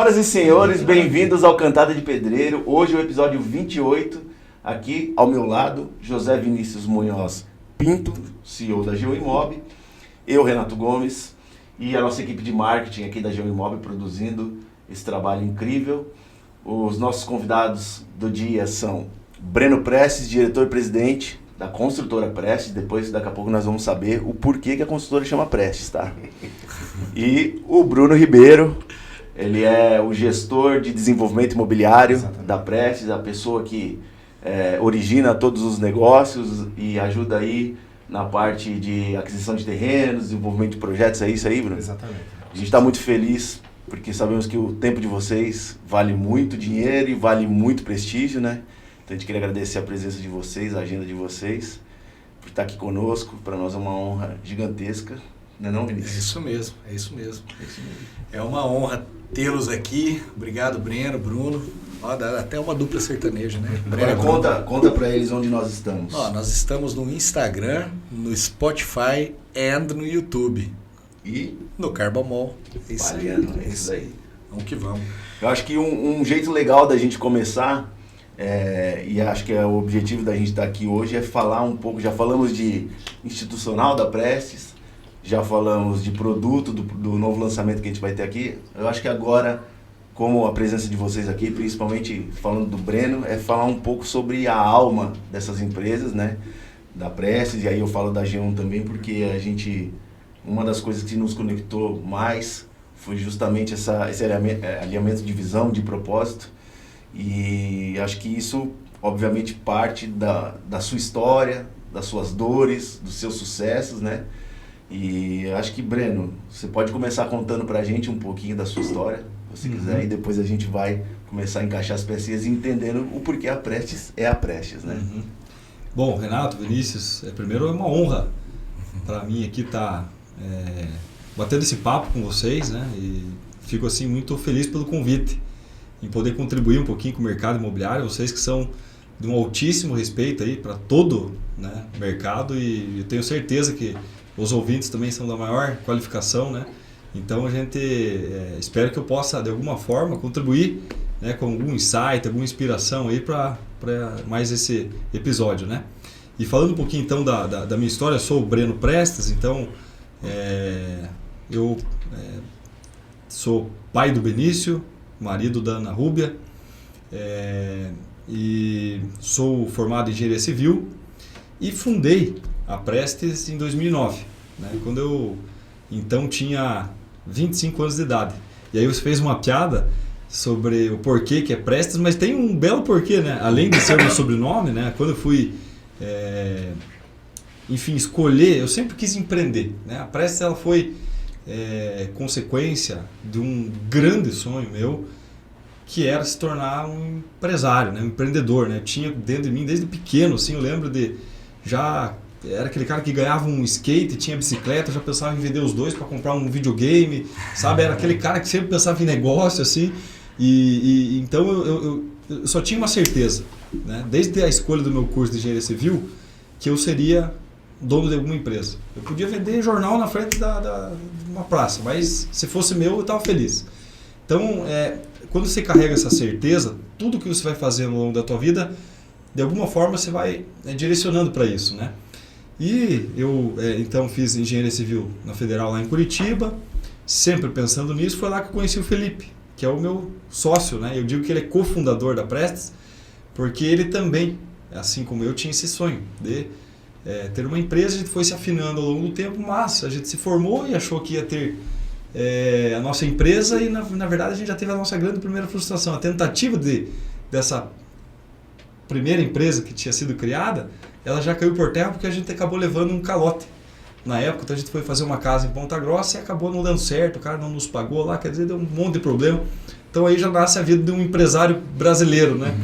Senhoras e senhores, bem-vindos ao Cantada de Pedreiro. Hoje é o episódio 28. Aqui ao meu lado, José Vinícius Munhoz Pinto, CEO da GeoImob. Eu, Renato Gomes, e a nossa equipe de marketing aqui da GeoImob produzindo esse trabalho incrível. Os nossos convidados do dia são Breno Prestes, diretor-presidente da construtora Prestes. Daqui a pouco nós vamos saber o porquê que a construtora chama Prestes, tá? E o Bruno Ribeiro, ele é o gestor de desenvolvimento imobiliário da Prestes, a pessoa que origina todos os negócios e ajuda aí na parte de aquisição de terrenos, desenvolvimento de projetos. É isso aí, Bruno? Exatamente. A gente está muito feliz porque sabemos que o tempo de vocês vale muito dinheiro e vale muito prestígio, né? Então a gente queria agradecer a presença de vocês, a agenda de vocês, por estar aqui conosco. Para nós é uma honra gigantesca, não é não, Vinícius? É isso mesmo. É uma honra tê-los aqui. Obrigado, Breno, Bruno. Ó, dá até uma dupla sertaneja, né? Agora conta para eles onde nós estamos. Ó, nós estamos no Instagram, no Spotify e no YouTube. E no Carbamol. É isso aí. É isso aí. Vamos que vamos. Eu acho que um jeito legal da gente começar, e acho que é o objetivo da gente estar aqui hoje, é falar um pouco. Já falamos de institucional da Prestes, já falamos de produto, do novo lançamento que a gente vai ter aqui. Eu acho que agora, como a presença de vocês aqui, principalmente falando do Breno, é falar um pouco sobre a alma dessas empresas, né? Da Prestes, e aí eu falo da G1 também, porque uma das coisas que nos conectou mais foi justamente esse alinhamento de visão, de propósito. E acho que isso, obviamente, parte da sua história, das suas dores, dos seus sucessos, né? E acho que, Breno, você pode começar contando pra gente um pouquinho da sua história, se você quiser, e depois a gente vai começar a encaixar as pecinhas entendendo o porquê a Prestes é a Prestes, né? Bom, Renato, Vinícius, primeiro é uma honra para mim aqui estar batendo esse papo com vocês, né? E fico assim muito feliz pelo convite, em poder contribuir um pouquinho com o mercado imobiliário, vocês que são de um altíssimo respeito aí para todo, né, mercado, e eu tenho certeza que os ouvintes também são da maior qualificação, né? Então a gente espero que eu possa de alguma forma contribuir, né, com algum insight, alguma inspiração aí para mais esse episódio, né? E falando um pouquinho então da minha história, eu sou o Breno Prestes, então eu sou pai do Benício, marido da Ana Rúbia, e sou formado em engenharia civil e fundei a Prestes em 2009, né, quando eu então tinha 25 anos de idade. E aí você fez uma piada sobre o porquê que é Prestes, mas tem um belo porquê, né? Além de ser meu sobrenome, né? Quando eu fui, escolher, eu sempre quis empreender, né? A Prestes ela foi consequência de um grande sonho meu, que era se tornar um empresário, né? Um empreendedor, né? Eu tinha dentro de mim desde pequeno, assim, eu lembro de era aquele cara que ganhava um skate, tinha bicicleta, já pensava em vender os dois para comprar um videogame, sabe? Era aquele cara que sempre pensava em negócio, assim. E então eu só tinha uma certeza, né? Desde a escolha do meu curso de engenharia civil, que eu seria dono de alguma empresa. Eu podia vender jornal na frente de uma praça, mas se fosse meu, eu estava feliz. Então, quando você carrega essa certeza, tudo que você vai fazer ao longo da tua vida, de alguma forma você vai direcionando para isso, né? E eu então fiz engenharia civil na Federal lá em Curitiba, sempre pensando nisso. Foi lá que eu conheci o Felipe, que é o meu sócio, né? Eu digo que ele é cofundador da Prestes, porque ele também, assim como eu, tinha esse sonho de ter uma empresa. A gente foi se afinando ao longo do tempo, mas a gente se formou e achou que ia ter a nossa empresa, e na verdade a gente já teve a nossa grande primeira frustração, a tentativa dessa primeira empresa que tinha sido criada, ela já caiu por terra porque a gente acabou levando um calote na época. Então a gente foi fazer uma casa em Ponta Grossa e acabou não dando certo, o cara não nos pagou lá, quer dizer, deu um monte de problema. Então aí já nasce a vida de um empresário brasileiro, né?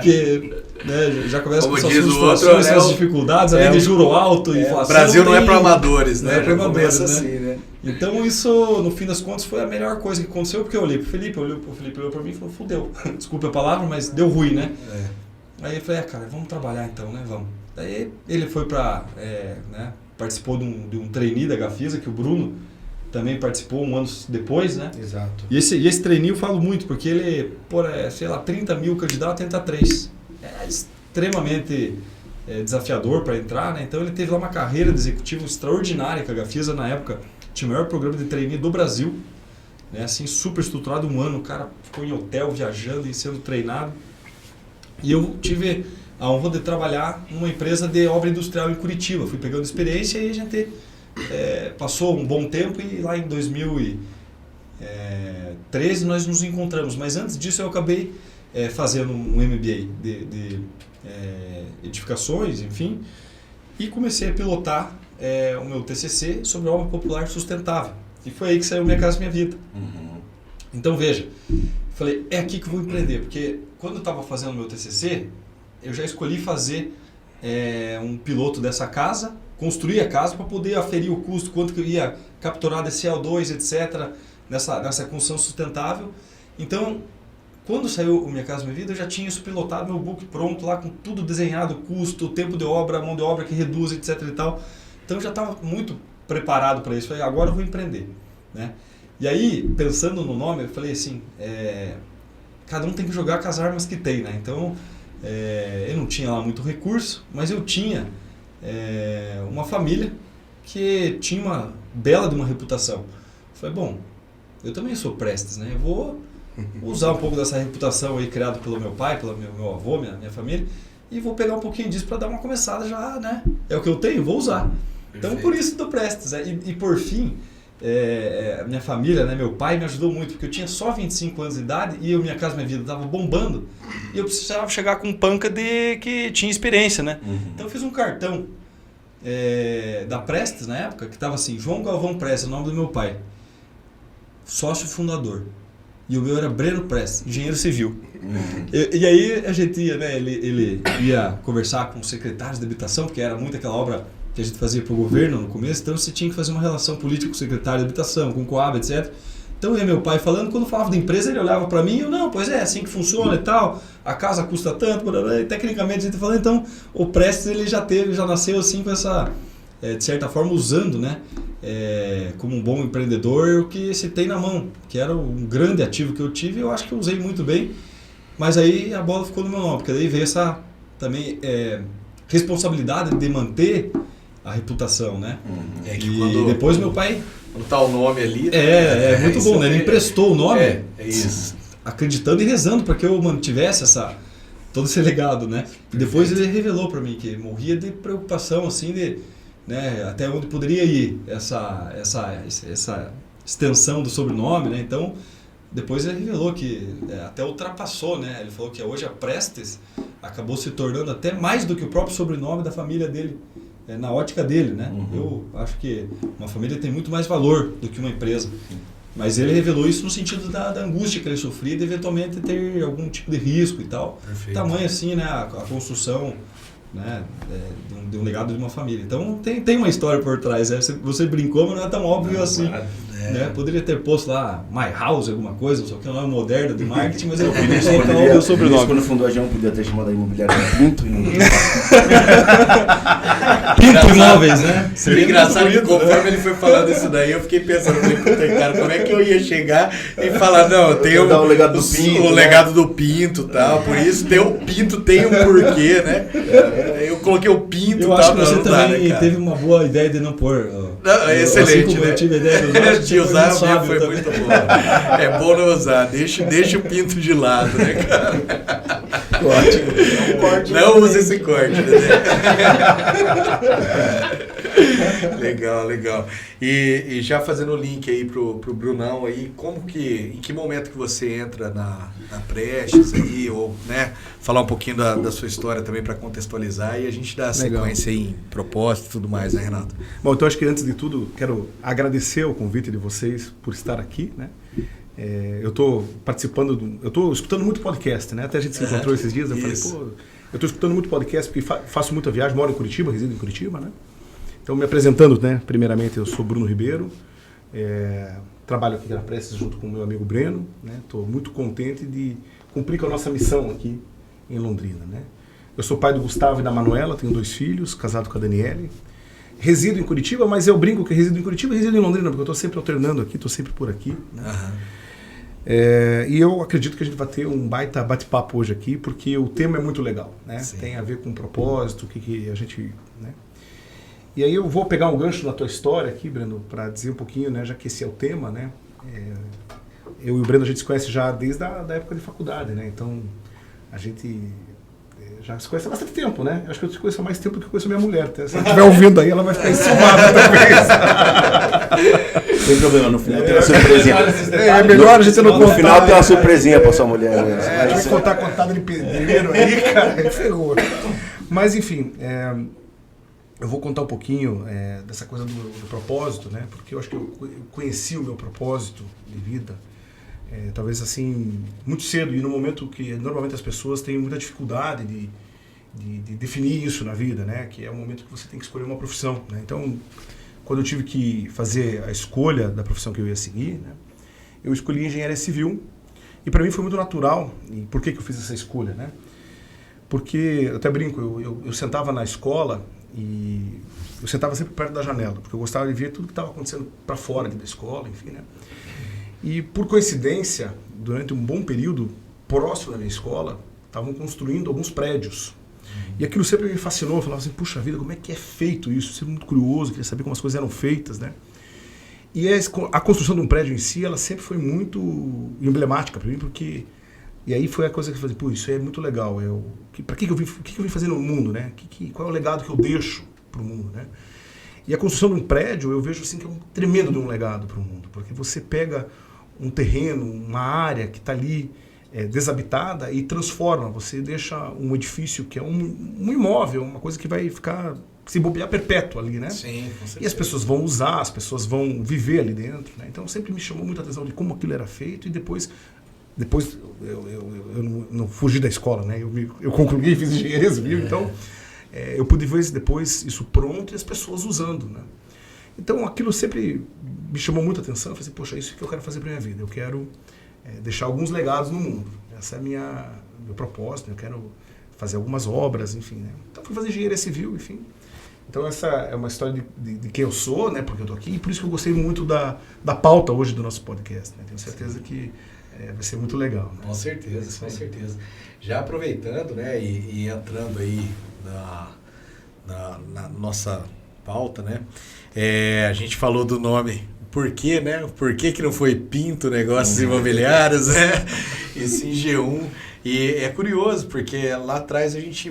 Que, né, já começa com suas frustrações, suas dificuldades, além de juro alto e inflação. O Brasil não é para amadores, né? Não é para amadores, né? Assim, né? Então isso, no fim das contas, foi a melhor coisa que aconteceu, porque eu olhei pro Felipe, o Felipe olhou para mim e falou, fudeu, desculpa a palavra, mas deu ruim, né? Aí eu falei, cara, vamos trabalhar então, né? Vamos. Daí ele foi para, participou de um trainee da Gafisa, que o Bruno também participou um ano depois, né? Exato. E esse trainee eu falo muito, porque ele, sei lá, 30 mil candidatos, entra 3. É extremamente desafiador para entrar, né? Então ele teve lá uma carreira de executivo extraordinária, que a Gafisa na época tinha o maior programa de trainee do Brasil, né? Assim, super estruturado, um ano, o cara ficou em hotel, viajando e sendo treinado. E eu tive a honra de trabalhar numa empresa de obra industrial em Curitiba. Fui pegando experiência e a gente passou um bom tempo e lá em 2013 nós nos encontramos. Mas antes disso eu acabei fazendo um MBA de edificações, enfim, e comecei a pilotar o meu TCC sobre obra popular sustentável. E foi aí que saiu Minha Casa Minha Vida. Uhum. Então veja, falei, é aqui que eu vou empreender, porque quando eu estava fazendo o meu TCC, eu já escolhi fazer um piloto dessa casa, construir a casa para poder aferir o custo, quanto que eu ia capturar de CO2, etc., nessa construção sustentável. Então, quando saiu o Minha Casa Minha Vida, eu já tinha isso pilotado, meu book pronto lá, com tudo desenhado, custo, tempo de obra, mão de obra que reduz, etc. e tal. Então, eu já estava muito preparado para isso. Falei, agora eu vou empreender, né? E aí, pensando no nome, eu falei assim, cada um tem que jogar com as armas que tem, né? Então, eu não tinha lá muito recurso, mas eu tinha uma família que tinha uma bela de uma reputação. Eu falei, bom, eu também sou Prestes, né? Eu vou usar um pouco dessa reputação aí criada pelo meu pai, pelo meu avô, minha família, e vou pegar um pouquinho disso para dar uma começada já, né? É o que eu tenho, vou usar. Então, Perfeito. por isso do Prestes. E por fim, minha família, né, meu pai me ajudou muito, porque eu tinha só 25 anos de idade e Minha Casa Minha Vida estava bombando e eu precisava chegar com um panca que tinha experiência, né? Uhum. Então eu fiz um cartão da Prestes na época, que estava assim, João Galvão Prestes, o nome do meu pai, sócio fundador. E o meu era Breno Prestes, engenheiro civil. Uhum. E aí a gente ia, né, ele ia conversar com os secretários de habitação, porque era muito aquela obra que a gente fazia para o governo no começo, então você tinha que fazer uma relação política com o secretário de habitação, com o Coab, etc. Então meu pai falando, quando falava da empresa, ele olhava para mim e eu, não, pois é assim que funciona e tal, a casa custa tanto, e tecnicamente a gente falando, então o Prestes ele já nasceu assim com essa, de certa forma, usando, né, como um bom empreendedor o que se tem na mão, que era um grande ativo que eu tive, eu acho que eu usei muito bem, mas aí a bola ficou no meu nome, porque daí veio essa também responsabilidade de manter a reputação, né? Uhum. E depois meu pai... Quando tá o nome ali... Né? muito bom, né? Ele emprestou o nome, É isso. acreditando e rezando para que eu mantivesse todo esse legado, né? E depois ele revelou para mim que morria de preocupação, assim, né, até onde poderia ir essa extensão do sobrenome, né? Então, depois ele revelou que até ultrapassou, né? Ele falou que hoje a Prestes acabou se tornando até mais do que o próprio sobrenome da família dele, na ótica dele, né? Uhum. Eu acho que uma família tem muito mais valor do que uma empresa. Mas ele revelou isso no sentido da angústia que ele sofria de eventualmente ter algum tipo de risco e tal. Perfeito. Tamanho assim, né? A construção, né, de um legado de uma família. Então tem uma história por trás. Você brincou, mas não é tão óbvio assim. Né? Poderia ter posto lá My House, alguma coisa, não sei o que, um nome moderno de marketing, mas eu queria colocar o meu sobrenome. Quando fundou a João, podia ter chamado a imobiliária de Pinto. Pinto Imóveis, né? Seria engraçado que conforme ele foi falando isso daí, eu fiquei pensando, puta, cara, como é que eu ia chegar e falar, não, eu tenho o legado do Pinto, o legado do Pinto e tal, por isso o Pinto tem um porquê, né? Eu coloquei o Pinto e tal. Eu acho que você também né, teve uma boa ideia de não pôr. Excelente, assim como né? eu tive a ideia do De usar não sabe foi também. muito bom. É bom não usar, deixa o Pinto de lado, né, cara? Ótimo. Não use esse corte, né? Legal. E já fazendo o link aí pro Brunão aí, em que momento que você entra na Prestes aí, ou, né, falar um pouquinho da sua história também para contextualizar e a gente dá a sequência aí em propósito e tudo mais, né, Renato? Bom, então acho que antes de tudo quero agradecer o convite de vocês por estar aqui, né? Eu estou participando, eu estou escutando muito podcast, né? Até a gente se encontrou esses dias, eu falei, eu estou escutando muito podcast porque faço muita viagem, moro em Curitiba, resido em Curitiba, né? Então, me apresentando, né? Primeiramente, eu sou Bruno Ribeiro, trabalho aqui na Prestes junto com o meu amigo Breno, né? Estou muito contente de cumprir com a nossa missão aqui em Londrina, né? Eu sou pai do Gustavo e da Manuela, tenho 2 filhos, casado com a Daniele, resido em Curitiba, mas eu brinco que resido em Curitiba e resido em Londrina, porque eu estou sempre alternando aqui, estou sempre por aqui. Né? E eu acredito que a gente vai ter um baita bate-papo hoje aqui, porque o tema é muito legal, né? Tem a ver com propósito, o que a gente... Né? E aí eu vou pegar um gancho na tua história aqui, Breno, para dizer um pouquinho, né, já que esse é o tema, né? Eu e o Breno a gente se conhece já desde a época de faculdade, né? Então a gente já se conhece há bastante tempo, né? Acho que eu te conheço há mais tempo do que eu conheço a minha mulher. Se ela estiver ouvindo aí, ela vai ficar enciumada talvez. Sem problema, no final tem uma surpresinha. É melhor a gente não contar. No final tem uma surpresinha pra sua mulher. A gente vai contar contada de pedreiro aí, cara, ferrou. Mas enfim, eu vou contar um pouquinho dessa coisa do propósito, né? Porque eu acho que eu conheci o meu propósito de vida, talvez assim, muito cedo, e no momento que normalmente as pessoas têm muita dificuldade de definir isso na vida, né? Que é o momento que você tem que escolher uma profissão, né? Então, quando eu tive que fazer a escolha da profissão que eu ia seguir, né? Eu escolhi engenharia civil, e para mim foi muito natural. E por que eu fiz essa escolha, né? Porque, eu até brinco, eu sentava na escola e eu sentava sempre perto da janela, porque eu gostava de ver tudo que estava acontecendo para fora da escola, enfim, né? E por coincidência, durante um bom período, próximo da minha escola, estavam construindo alguns prédios. E aquilo sempre me fascinou, eu falava assim, puxa vida, como é que é feito isso? Eu sempre muito curioso, queria saber como as coisas eram feitas, né? E a construção de um prédio em si, ela sempre foi muito emblemática para mim, porque... E aí foi a coisa que eu falei, pô, isso é muito legal. Para que eu vim fazer no mundo, né? Qual é o legado que eu deixo para o mundo, né? E a construção de um prédio, eu vejo assim que é um tremendo de um legado para o mundo, porque você pega um terreno, uma área que está ali desabitada e transforma. Você deixa um edifício que é um imóvel, uma coisa que vai ficar, se bobear, perpétua ali, né? Sim, com certeza. E as pessoas vão usar, as pessoas vão viver ali dentro, né? Então sempre me chamou muita atenção de como aquilo era feito, e depois eu não fugi da escola, né? Eu concluí, fiz engenharia civil, então eu pude ver depois isso pronto e as pessoas usando, né? Então aquilo sempre me chamou muita atenção. Eu falei assim, poxa, é isso que eu quero fazer para minha vida. Eu quero deixar alguns legados no mundo. Essa é meu propósito. Eu quero fazer algumas obras, enfim, né? Então fui fazer engenharia civil, enfim. Então essa é uma história de quem eu sou, né? Porque eu tô aqui, e por isso que eu gostei muito da pauta hoje do nosso podcast, né? Tenho certeza que vai ser muito legal. Né? Com certeza, com certeza. Já aproveitando, né, e entrando aí na nossa pauta, né, a gente falou do nome, por quê, né? Por que não foi Pinto Negócios Imobiliários, né? E sim G1. E é curioso, porque lá atrás a gente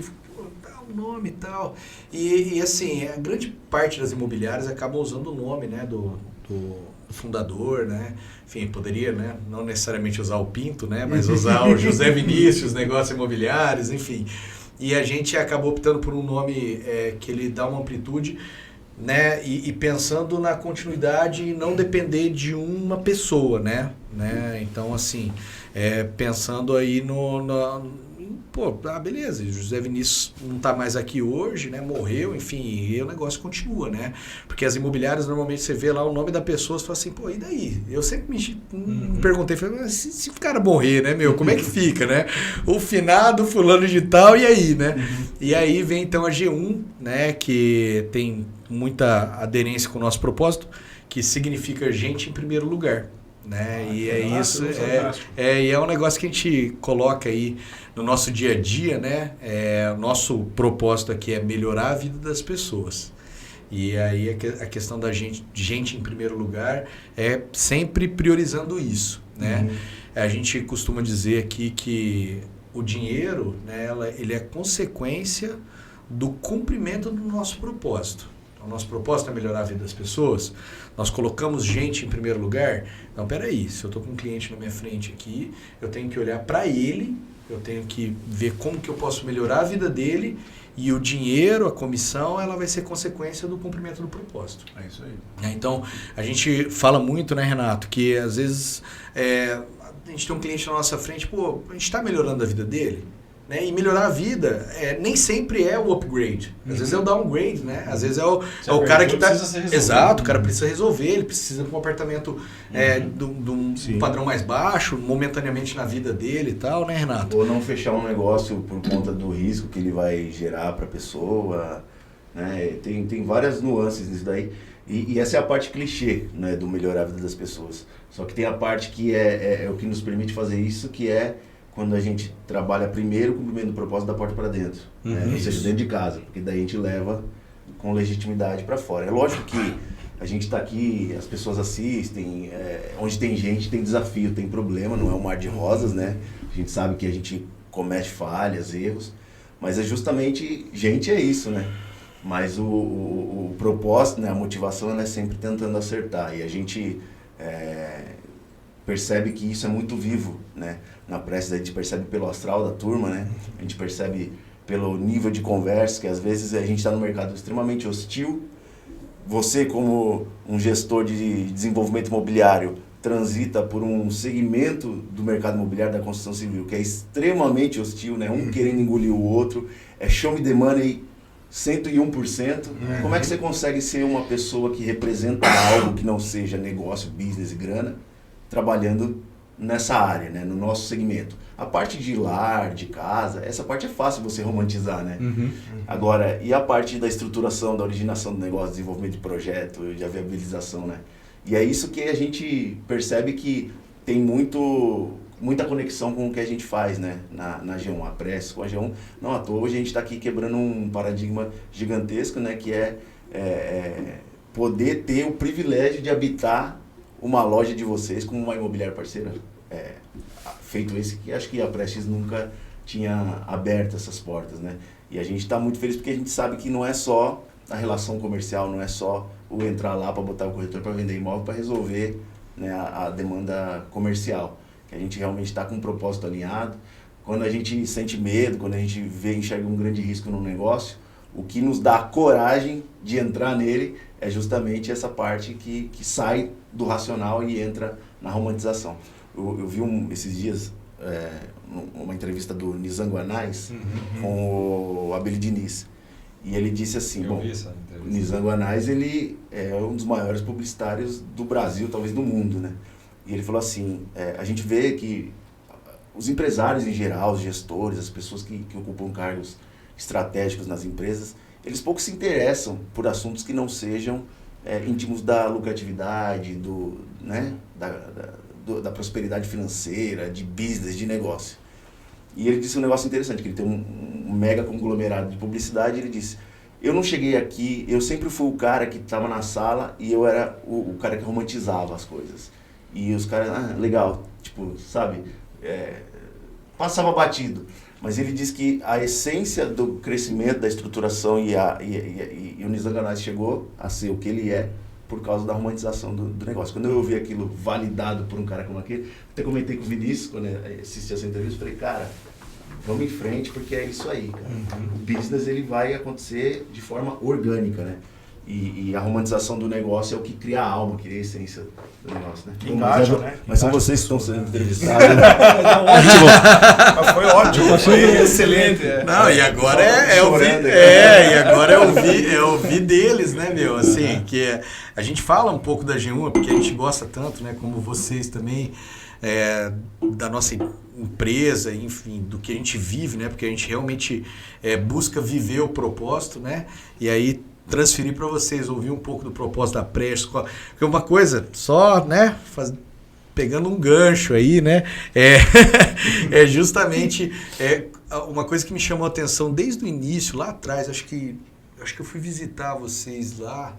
dá o nome e tal. E assim, a grande parte das imobiliárias acabam usando o nome, né, do fundador, né? Enfim, poderia, né, não necessariamente usar o Pinto, né, mas usar o José Vinícius Negócios Imobiliários, enfim. E a gente acabou optando por um nome que ele dá uma amplitude, né, e pensando na continuidade e não depender de uma pessoa, né? Então, assim, pensando aí pô, beleza, José Vinícius não está mais aqui hoje, né? Morreu, enfim, e o negócio continua, né? Porque as imobiliárias, normalmente, você vê lá o nome da pessoa, você fala assim, pô, e daí? Eu sempre me perguntei, falei, mas se o cara morrer, né, meu, como é que fica, né? O finado, fulano de tal, e aí, né? E aí vem, então, a G1, né, que tem muita aderência com o nosso propósito, que significa gente em primeiro lugar. Né? E é isso, e é um negócio que a gente coloca aí no nosso dia a dia, né? O nosso propósito aqui é melhorar a vida das pessoas. E aí a questão da gente em primeiro lugar é sempre priorizando isso, né? A gente costuma dizer aqui que o dinheiro, né, ele é consequência do cumprimento do nosso propósito. O nosso propósito é melhorar a vida das pessoas. Nós colocamos gente em primeiro lugar. Não, peraí, se eu estou com um cliente na minha frente aqui, eu tenho que olhar para ele, eu tenho que ver como que eu posso melhorar a vida dele, e o dinheiro, a comissão, ela vai ser consequência do cumprimento do propósito. É isso aí. Então, a gente fala muito, né, Renato, que às vezes a gente tem um cliente na nossa frente, pô, a gente está melhorando a vida dele? Né? E melhorar a vida nem sempre é o upgrade. Às vezes é o downgrade, né? Às vezes é o cara que está... Exato, o cara precisa resolver, ele precisa de um apartamento de um padrão mais baixo, momentaneamente na vida dele e tal, né, Renato? Ou não fechar um negócio por conta do risco que ele vai gerar para a pessoa. né? Tem várias nuances nisso daí. E essa é a parte clichê, né, do melhorar a vida das pessoas. Só que tem a parte que é o que nos permite fazer isso, que é quando a gente trabalha primeiro cumprimentando o propósito da porta para dentro, né? Ou seja, dentro de casa, porque daí a gente leva com legitimidade para fora. É lógico que a gente está aqui, as pessoas assistem, onde tem gente tem desafio, tem problema, não é um mar de rosas, né? A gente sabe que a gente comete falhas, erros, mas é justamente, gente é isso, né? Mas o propósito, né, a motivação, ela é sempre tentando acertar. E a gente percebe que isso é muito vivo, né? Na prece, a gente percebe pelo astral da turma, né? A gente percebe pelo nível de conversa, que às vezes a gente está no mercado extremamente hostil. Você, como um gestor de desenvolvimento imobiliário, transita por um segmento do mercado imobiliário da construção civil que é extremamente hostil, né? Um querendo engolir o outro, show me the money 101%. Como é que você consegue ser uma pessoa que representa algo que não seja negócio, business e grana, trabalhando nessa área, né? No nosso segmento? A parte de lar, de casa, essa parte é fácil você romantizar, né? Agora, e a parte da estruturação, da originação do negócio, desenvolvimento de projeto, de viabilização, né? E é isso que a gente percebe que tem muita conexão com o que a gente faz, né? Na G1, a Prece com a G1. Não à toa, hoje a gente está aqui quebrando um paradigma gigantesco, né? Que é poder ter o privilégio de habitar uma loja de vocês como uma imobiliária parceira. Feito esse que acho que a Prestes nunca tinha aberto essas portas, né? E a gente está muito feliz porque a gente sabe que não é só a relação comercial, não é só o entrar lá para botar o corretor para vender imóvel para resolver, né, a demanda comercial. Que a gente realmente está com um propósito alinhado. Quando a gente sente medo, quando a gente enxerga um grande risco no negócio, o que nos dá coragem de entrar nele é justamente essa parte que sai do racional e entra na romantização. Eu vi esses dias uma entrevista do Nizam Guanais com o Abel Diniz. E ele disse assim, o Nizam Guanais, ele é um dos maiores publicitários do Brasil, talvez do mundo, né? E ele falou assim, a gente vê que os empresários em geral, os gestores, as pessoas que ocupam cargos estratégicos nas empresas, eles pouco se interessam por assuntos que não sejam íntimos da lucratividade, da prosperidade financeira, de business, de negócio. E ele disse um negócio interessante, que ele tem um mega conglomerado de publicidade, e ele disse, eu não cheguei aqui, eu sempre fui o cara que estava na sala e eu era o cara que romantizava as coisas. E os caras, legal, tipo, sabe, passava batido. Mas ele diz que a essência do crescimento, da estruturação e o Nizam Guanais chegou a ser o que ele é por causa da romantização do negócio. Quando eu ouvi aquilo validado por um cara como aquele, até comentei com o Vinícius, quando eu assisti essa entrevista, falei, cara, vamos em frente porque é isso aí, cara. O business ele vai acontecer de forma orgânica, né? E a romantização do negócio é o que cria a alma, cria a essência do negócio, né? Engaja, né? Mas são vocês que estão sendo entrevistados. Ótimo! Mas foi ótimo, foi excelente. Não, e agora eu ouvi deles, né, meu? Assim, que a gente fala um pouco da G1, porque a gente gosta tanto, né, como vocês também, da nossa empresa, enfim, do que a gente vive, né? Porque a gente realmente busca viver o propósito, né? E aí transferir para vocês, ouvir um pouco do propósito da Prestes, porque uma coisa, só, né, pegando um gancho aí, né, justamente uma coisa que me chamou a atenção desde o início, lá atrás, acho que eu fui visitar vocês lá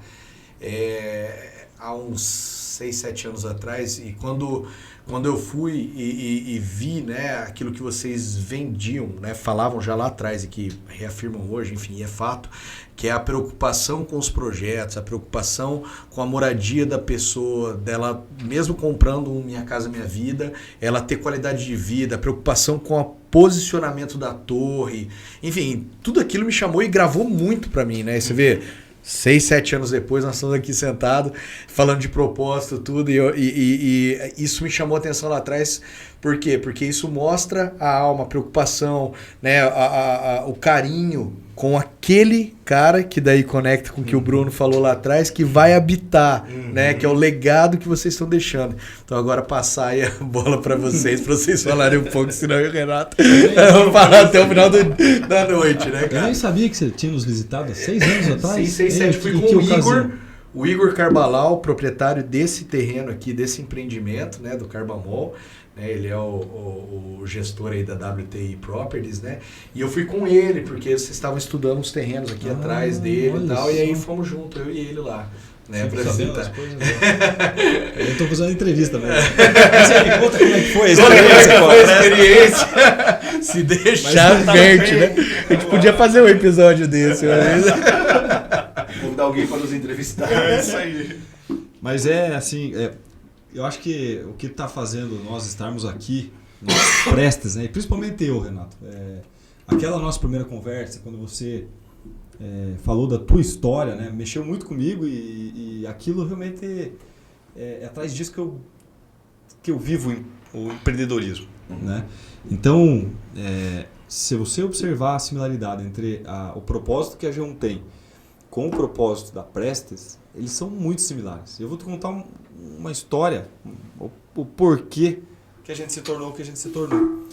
há uns 6, 7 anos atrás, e quando eu fui e vi, né, aquilo que vocês vendiam, né, falavam já lá atrás e que reafirmam hoje, enfim, é fato, que é a preocupação com os projetos, a preocupação com a moradia da pessoa, dela mesmo comprando um Minha Casa Minha Vida, ela ter qualidade de vida, a preocupação com o posicionamento da torre, enfim, tudo aquilo me chamou e gravou muito para mim, né? Você vê, 6, 7 anos depois, nós estamos aqui sentados, falando de propósito, tudo, e isso me chamou a atenção lá atrás. Por quê? Porque isso mostra a alma, a preocupação, né, o carinho com aquele cara que daí conecta com o que o Bruno falou lá atrás, que vai habitar, né? Que é o legado que vocês estão deixando. Então agora passar aí a bola para vocês falarem um pouco, senão eu e o Renato vamos falar até o final da noite, né, cara? Eu nem sabia que você tinha nos visitado há 6 anos atrás. 6, 7. Fui com o Igor Carbalal, proprietário desse terreno aqui, desse empreendimento, né, do Carbamol. Né, ele é o gestor aí da WTI Properties, né? E eu fui com ele, porque vocês estavam estudando os terrenos aqui atrás dele e tal, e aí fomos juntos, eu e ele lá. Né, pra visitar. Coisas, né? Eu tô fazendo entrevista mesmo. Você me conta como é que foi a experiência. Se deixar, verde, né? A gente podia fazer um episódio desse. Convidar alguém para nos entrevistar. É isso aí. Mas é assim, eu acho que o que está fazendo nós estarmos aqui, nós prestes, né? E principalmente eu, Renato, aquela nossa primeira conversa, quando você falou da tua história, né? Mexeu muito comigo e aquilo realmente é atrás disso que eu vivo o empreendedorismo, né? Então, se você observar a similaridade entre o propósito que a G1 tem com o propósito da Prestes, eles são muito similares. Eu vou te contar uma história, o porquê que a gente se tornou o que a gente se tornou.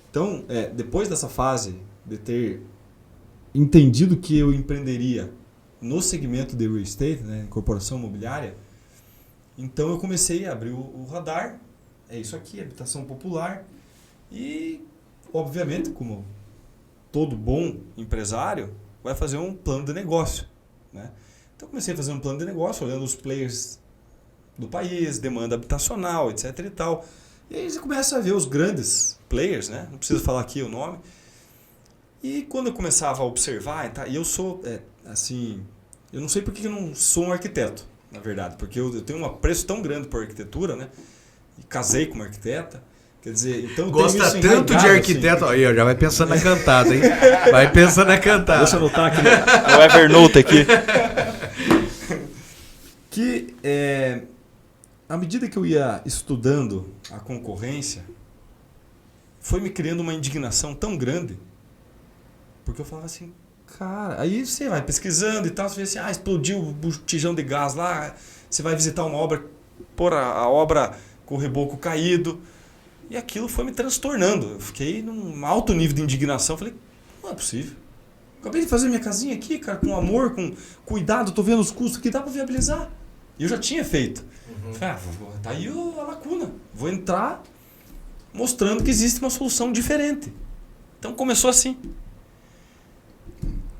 Então, depois dessa fase de ter entendido que eu empreenderia no segmento de real estate, né, incorporação imobiliária, então eu comecei a abrir o radar, é isso aqui, habitação popular, e obviamente, como todo bom empresário, vai fazer um plano de negócio, né? Então comecei a fazer um plano de negócio, olhando os players do país, demanda habitacional, etc e tal. E aí você começa a ver os grandes players, né? Não preciso falar aqui o nome. E quando eu começava a observar, e eu sou, assim, eu não sei porque eu não sou um arquiteto, na verdade, porque eu tenho um apreço tão grande por arquitetura, né? E casei com uma arquiteta. Quer dizer, então gosta tanto de arquiteto. Assim. Aí, já vai pensando na cantada, hein? Vai pensando na cantada. Deixa eu anotar aqui o Evernote aqui. Que à medida que eu ia estudando a concorrência, foi me criando uma indignação tão grande, porque eu falava assim, cara, aí você vai pesquisando e tal, você vê assim, explodiu o botijão de gás lá, você vai visitar uma obra, pôr a obra com o reboco caído. E aquilo foi me transtornando. Eu fiquei num alto nível de indignação. Falei, não é possível. Acabei de fazer minha casinha aqui, cara, com amor, com cuidado, tô vendo os custos que dá para viabilizar. E eu já tinha feito. Falei, tá aí a lacuna. Vou entrar mostrando que existe uma solução diferente. Então começou assim.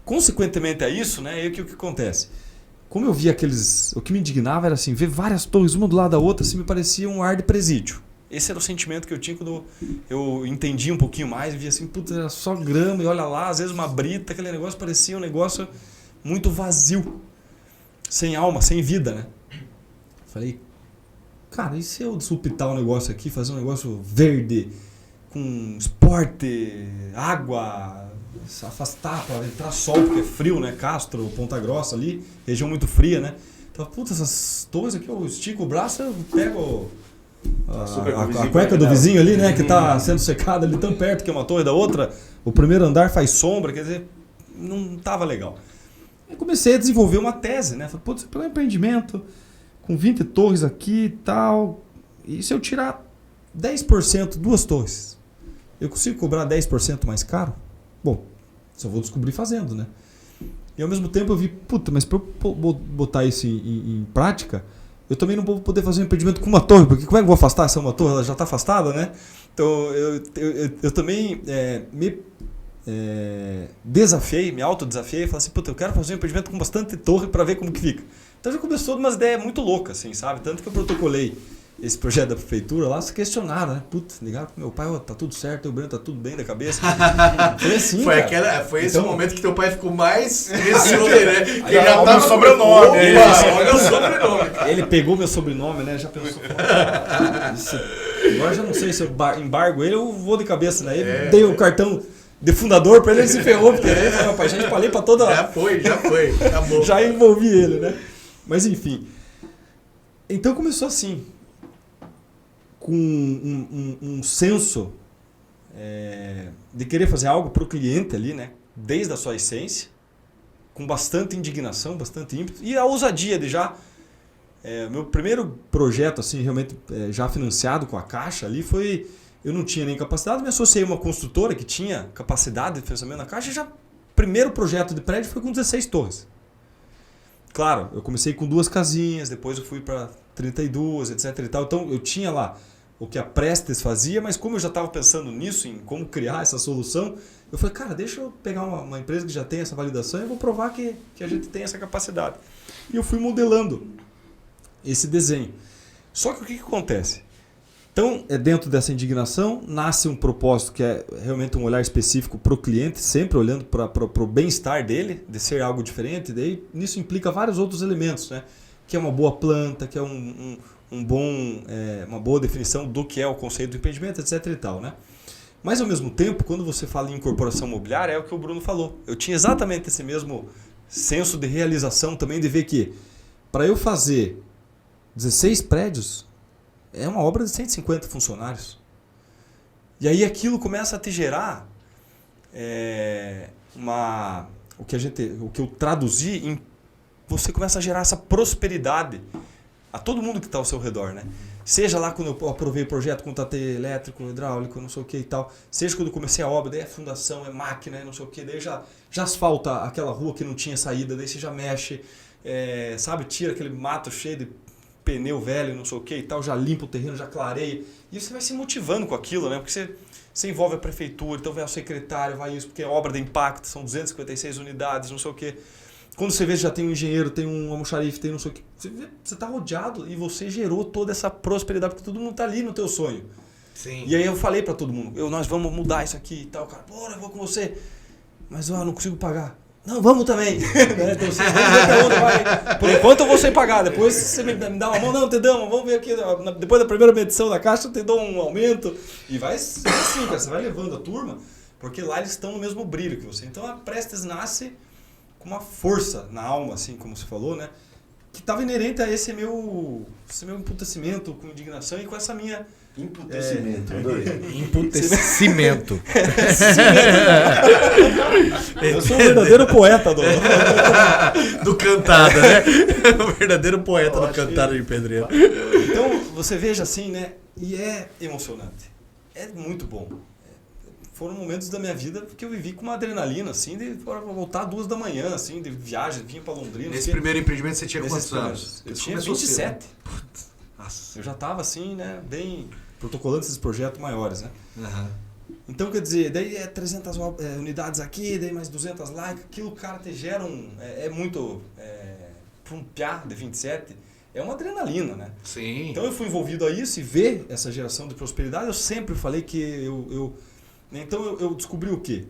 Consequentemente a isso, né, aí o que acontece? Como eu via o que me indignava era assim, ver várias torres uma do lado da outra, assim, me parecia um ar de presídio. Esse era o sentimento que eu tinha quando eu entendi um pouquinho mais e via assim, puta, era só grama e olha lá, às vezes uma brita, aquele negócio parecia um negócio muito vazio, sem alma, sem vida, né? Falei, cara, e se eu desupitar um negócio aqui, fazer um negócio verde, com esporte, água, se afastar para entrar sol, porque é frio, né? Castro, Ponta Grossa ali, região muito fria, né? Então, puta, essas torres aqui, eu estico o braço, eu pego a cueca do vizinho ali, né, que está sendo secada ali tão perto que é uma torre da outra, o primeiro andar faz sombra, quer dizer, não estava legal. Eu comecei a desenvolver uma tese, né, falei, putz, pelo empreendimento, com 20 torres aqui e tal, e se eu tirar 10%, 2 torres, eu consigo cobrar 10% mais caro? Bom, só vou descobrir fazendo, né. E ao mesmo tempo eu vi, puta, mas para eu botar isso em prática, eu também não vou poder fazer um empreendimento com uma torre, porque como é que eu vou afastar essa uma torre? Ela já está afastada, né? Então eu também me desafiei, me autodesafiei e falei assim, puta, eu quero fazer um empreendimento com bastante torre para ver como que fica. Então já começou de umas ideias muito loucas, assim, sabe? Tanto que eu protocolei esse projeto da prefeitura lá, se questionaram, né? Putz, ligaram pro meu pai, tá tudo certo, o Breno tá tudo bem da cabeça. Foi assim, foi esse o momento que teu pai ficou mais receoso, né? Que já tá no sobrenome. Olha o sobrenome. Ele pegou meu sobrenome, né? Já pensou, agora já não sei se eu embargo ele ou vou de cabeça, né? Ele dei o cartão de fundador pra ele se ferrou, porque ele falou, rapaz, já espalhei pra toda... Já foi, acabou. Já envolvi ele, né? Mas enfim. Então começou assim, com um senso de querer fazer algo pro cliente ali, né? desde a sua essência, com bastante indignação, bastante ímpeto, e a ousadia de já... meu primeiro projeto, assim, realmente já financiado com a Caixa ali foi... Eu não tinha nem capacidade, me associei a uma construtora que tinha capacidade de financiamento na Caixa, e já primeiro projeto de prédio foi com 16 torres. Claro, eu comecei com 2 casinhas, depois eu fui para 32, etc e tal. Então eu tinha lá o que a Prestes fazia, mas como eu já estava pensando nisso, em como criar essa solução, eu falei, cara, deixa eu pegar uma empresa que já tem essa validação e eu vou provar que a gente tem essa capacidade. E eu fui modelando esse desenho. Só que o que acontece? Então, dentro dessa indignação, nasce um propósito que é realmente um olhar específico para o cliente, sempre olhando para o bem-estar dele, de ser algo diferente. Daí, nisso implica vários outros elementos, né? Que é uma boa planta, que é uma boa definição do que é o conceito do empreendimento, etc. e tal, né? Mas, ao mesmo tempo, quando você fala em incorporação imobiliária, é o que o Bruno falou. Eu tinha exatamente esse mesmo senso de realização também, de ver que para eu fazer 16 prédios, é uma obra de 150 funcionários. E aí aquilo começa a te gerar o que eu traduzi em... Você começa a gerar essa prosperidade a todo mundo que está ao seu redor, né? Seja lá quando eu aprovei o projeto, contatei elétrico, hidráulico, não sei o que e tal. Seja quando eu comecei a obra, daí é fundação, é máquina, não sei o que. Daí já asfalta aquela rua que não tinha saída, daí você já mexe, sabe? Tira aquele mato cheio de pneu velho, não sei o que e tal, já limpa o terreno, já clareia. E você vai se motivando com aquilo, né? Porque você envolve a prefeitura, então vai ao secretário, vai isso, porque é obra de impacto, são 256 unidades, não sei o que. Quando você vê, já tem um engenheiro, tem um almoxarife, tem não sei o que. Você está rodeado e você gerou toda essa prosperidade, porque todo mundo está ali no teu sonho. Sim. E aí eu falei para todo mundo, nós vamos mudar isso aqui e tal. Cara, bora, eu vou com você. Mas eu não consigo pagar. Não, vamos também. Então, você vai. Por enquanto eu vou sem pagar. Depois você me dá uma mão. Não, te damos. Vamos ver aqui. Depois da primeira medição da Caixa, eu te dou um aumento. E vai assim, cara. Você vai levando a turma, porque lá eles estão no mesmo brilho que você. Então a Prestes nasce com uma força na alma, assim como você falou, né? Que estava inerente a esse meu emputecimento, com indignação e com essa minha... Emputecimento, adorei. Emputecimento. Eu sou um verdadeiro poeta do Cantada, né? O verdadeiro poeta do Cantada de Pedreiro. Então, você veja assim, né? E é emocionante. É muito bom. Foram momentos da minha vida que eu vivi com uma adrenalina, assim, de voltar 2 da manhã, assim, de viagem, vinha para Londrina. Nesse primeiro empreendimento você tinha quantos anos? Eu tinha 27. Nossa. Eu já estava assim, né? Bem protocolando esses projetos maiores, né? Uhum. Então, quer dizer, daí 300 unidades aqui, daí mais 200 lá, aquilo, cara, te gera muito... Para um piá de 27, é uma adrenalina, né? Sim. Então eu fui envolvido a isso e ver essa geração de prosperidade, eu sempre falei que Então eu descobri o quê?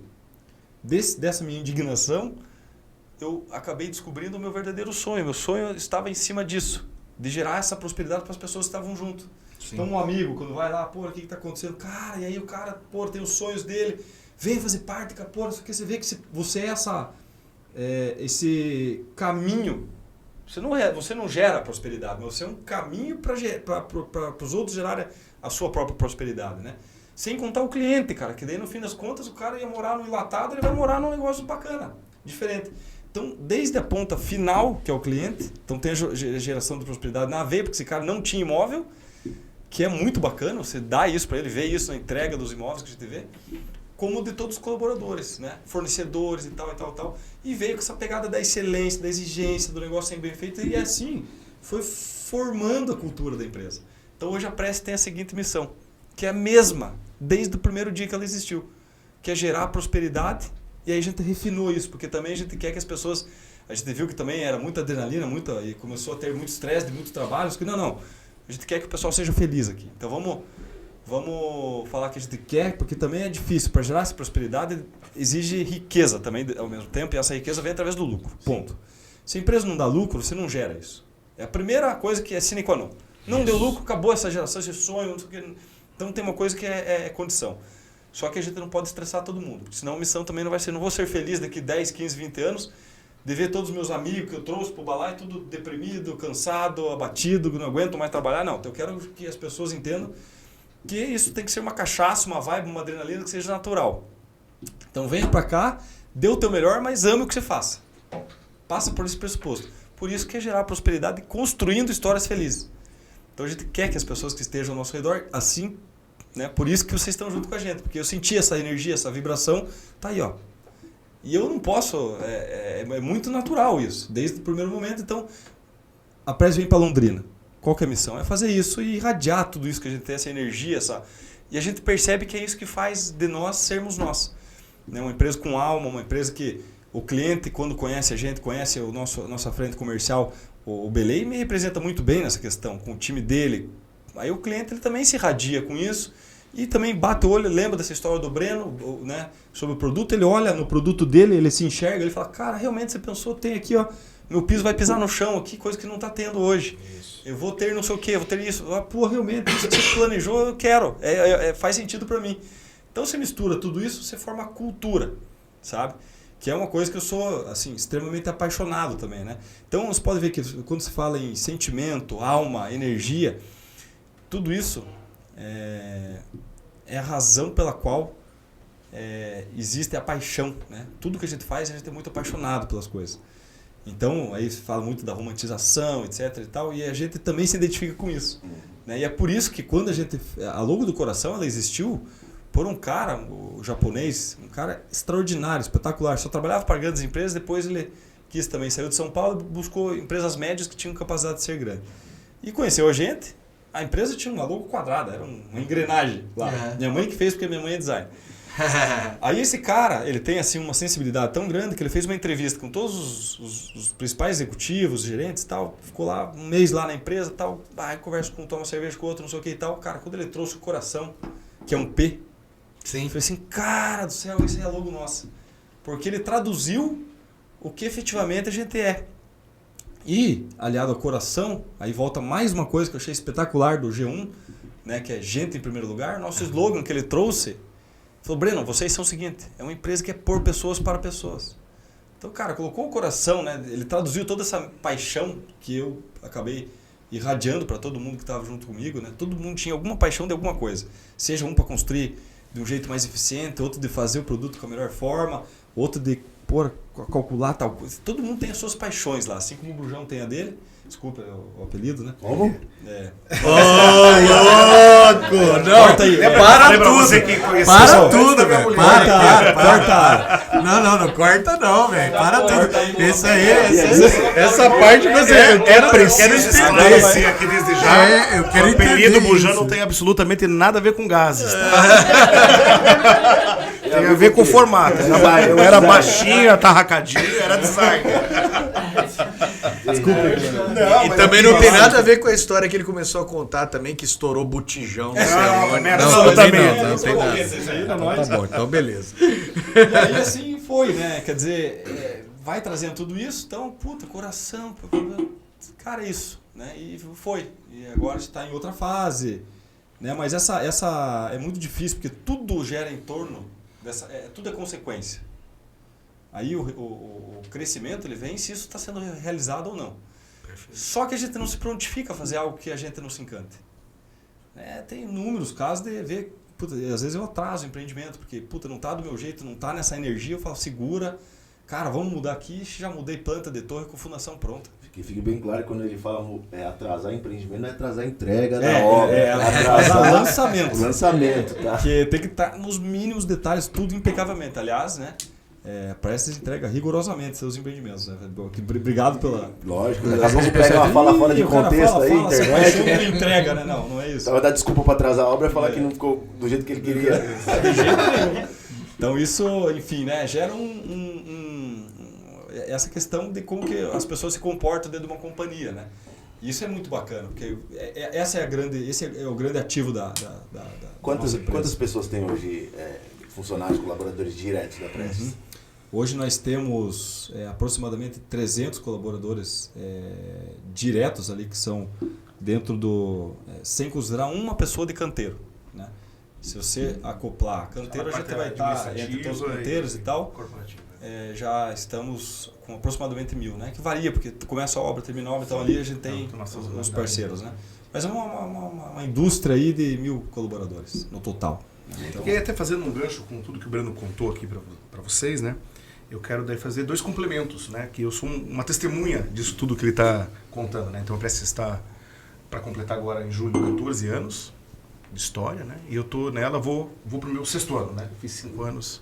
Dessa minha indignação, eu acabei descobrindo o meu verdadeiro sonho. Meu sonho estava em cima disso, de gerar essa prosperidade para as pessoas que estavam junto. Sim. Então um amigo, quando vai lá, pô, o que está acontecendo? Cara, e aí o cara, pô, tem os sonhos dele, vem fazer parte, cara, pô, você vê que você é esse caminho. Você não gera prosperidade, mas você é um caminho para os outros gerarem a sua própria prosperidade, né? Sem contar o cliente, cara, que daí no fim das contas o cara ia morar no enlatado, ele vai morar num negócio bacana, diferente. Então, desde a ponta final, que é o cliente, então tem a geração de prosperidade na veia, porque esse cara não tinha imóvel, que é muito bacana, você dá isso para ele, vê isso na entrega dos imóveis que a gente vê, como de todos os colaboradores, né? Fornecedores e tal, e veio com essa pegada da excelência, da exigência, do negócio ser bem feito, e assim foi formando a cultura da empresa. Então hoje a Prestes tem a seguinte missão, que é a mesma desde o primeiro dia que ela existiu, que é gerar prosperidade, e aí a gente refinou isso, porque também a gente quer que as pessoas, a gente viu que também era muita adrenalina, e começou a ter muito estresse de muitos trabalhos, que não, a gente quer que o pessoal seja feliz aqui. Então vamos falar que a gente quer, porque também é difícil, para gerar essa prosperidade exige riqueza também ao mesmo tempo, e essa riqueza vem através do lucro, ponto. Se a empresa não dá lucro, você não gera isso. É a primeira coisa que é sine qua non. Não deu lucro, acabou essa geração, esse sonho, não sei o que. Então tem uma coisa que é condição. Só que a gente não pode estressar todo mundo, porque senão a missão também não vai ser, não vou ser feliz daqui 10, 15, 20 anos, de ver todos os meus amigos que eu trouxe para o balai, tudo deprimido, cansado, abatido, que não aguentam mais trabalhar. Não, eu quero que as pessoas entendam que isso tem que ser uma cachaça, uma vibe, uma adrenalina que seja natural. Então venha para cá, dê o teu melhor, mas ame o que você faça. Passa por esse pressuposto. Por isso que é gerar prosperidade construindo histórias felizes. Então a gente quer que as pessoas que estejam ao nosso redor, assim, né? Por isso que vocês estão junto com a gente. Porque eu senti essa energia, essa vibração, tá aí, ó. E eu não posso, é muito natural isso, desde o primeiro momento. Então, a Prece vem para Londrina. Qual que é a missão? É fazer isso e irradiar tudo isso que a gente tem, essa energia, e a gente percebe que é isso que faz de nós sermos nós. Né? Uma empresa com alma, uma empresa que o cliente, quando conhece a gente, conhece a nossa frente comercial, o Belém me representa muito bem nessa questão, com o time dele. Aí o cliente ele também se irradia com isso e também bate o olho, lembra dessa história do Breno, né? Sobre o produto, ele olha no produto dele, ele se enxerga, ele fala, cara, realmente você pensou, tem aqui, ó, meu piso vai pisar no chão aqui, coisa que não está tendo hoje. Isso. Eu vou ter não sei o que, eu vou ter isso. Ah, pô, realmente, isso que você planejou, eu quero. Faz sentido para mim. Então você mistura tudo isso, você forma cultura, sabe? Que é uma coisa que eu sou assim, extremamente apaixonado também, né? Então você pode ver que quando se fala em sentimento, alma, energia, tudo isso é a razão pela qual existe a paixão, né? Tudo que a gente faz, a gente é muito apaixonado pelas coisas. Então, aí se fala muito da romantização, etc e tal, e a gente também se identifica com isso. Né? E é por isso que quando a logo do coração, ela existiu por um cara, o japonês, um cara extraordinário, espetacular. Só trabalhava para grandes empresas, depois ele quis também, saiu de São Paulo e buscou empresas médias que tinham capacidade de ser grande. E conheceu a gente, a empresa tinha uma logo quadrada, era uma engrenagem lá. Minha mãe que fez, porque minha mãe é design. Aí esse cara, ele tem assim uma sensibilidade tão grande que ele fez uma entrevista com todos os principais executivos, gerentes e tal, ficou lá um mês lá na empresa e tal, conversa com um, toma cerveja com o outro, não sei o que e tal. Cara, quando ele trouxe o coração, que é um P, sim. Eu falei assim, cara do céu, isso é a logo nossa. Porque ele traduziu o que efetivamente a gente é. E, aliado ao coração, aí volta mais uma coisa que eu achei espetacular do G1, né, que é gente em primeiro lugar, nosso slogan que ele trouxe, falou, Breno, vocês são o seguinte, é uma empresa que é por pessoas para pessoas. Então, cara, colocou o coração, né, ele traduziu toda essa paixão que eu acabei irradiando para todo mundo que estava junto comigo, né? Todo mundo tinha alguma paixão de alguma coisa, seja um para construir de um jeito mais eficiente, outro de fazer o produto com a melhor forma, outro de calcular tal coisa. Todo mundo tem as suas paixões lá, assim como o Brujão tem a dele. Desculpa o apelido, né? Como? Louco! Não, corta aí. Para tudo. Você que conheceu. Para tudo, velho. Corta. Não corta não, velho. Para tudo. Isso aí, Essa parte você quero estabelecer aqui desde já. Eu quero entender. O apelido Bujão não tem absolutamente nada a ver com gases. Tem a ver com o formato. Eu era baixinho, atarracadinho, era designer. Desculpa. E também não tem nada a ver com a história que ele começou a contar também, que estourou botijão. Não, absolutamente. Não tem nada. Tá bom, então beleza. E aí assim foi, né? Quer dizer, vai trazendo tudo isso, então, puta, coração, cara, isso, né? E foi. E agora está em outra fase, né? Mas essa é muito difícil, porque tudo gera em torno dessa, tudo é consequência. Aí o crescimento ele vem se isso está sendo realizado ou não. Perfeito. Só que a gente não se prontifica a fazer algo que a gente não se encante. Tem inúmeros casos de ver, puta, às vezes eu atraso o empreendimento, porque puta, não está do meu jeito, não está nessa energia, eu falo, segura, cara, vamos mudar aqui, já mudei planta de torre com fundação pronta. Que fique bem claro que quando ele fala atrasar empreendimento, não é atrasar a entrega da obra, atrasar o lançamento. O lançamento, tá? Que tem que estar nos mínimos detalhes, tudo impecavelmente. Aliás, né? Parece que entrega rigorosamente seus empreendimentos. Né? Obrigado pela... Lógico, às vezes pega uma fala fora de contexto aí, internet. Né? Entrega, né? Não é isso. Vai dar desculpa para atrasar a obra e falar que não ficou do jeito que ele queria. De jeito nenhum. Então isso, enfim, né? Gera essa questão de como que as pessoas se comportam dentro de uma companhia, né? Isso é muito bacana, porque esse é o grande ativo da nossa empresa. Quantas pessoas tem hoje funcionários, colaboradores diretos da Prestes? Hoje nós temos aproximadamente 300 colaboradores diretos ali, que são dentro do... sem considerar uma pessoa de canteiro, né? Se você acoplar canteiro, a gente vai estar entre todos os canteiros e tal. Já estamos com aproximadamente 1.000, né? Que varia, porque começa a obra, termina a obra, então ali a gente tem os parceiros, né? Mas é uma indústria aí de 1.000 colaboradores no total. Então, e até fazendo um gancho com tudo que o Breno contou aqui para vocês, né? eu quero daí fazer 2 complementos, né? Que eu sou uma testemunha disso tudo que ele está contando, né? Então a Prestes está para completar agora em julho 14 anos de história, né? E eu tô nela, vou pro meu 6º ano, né? Fiz 5 anos.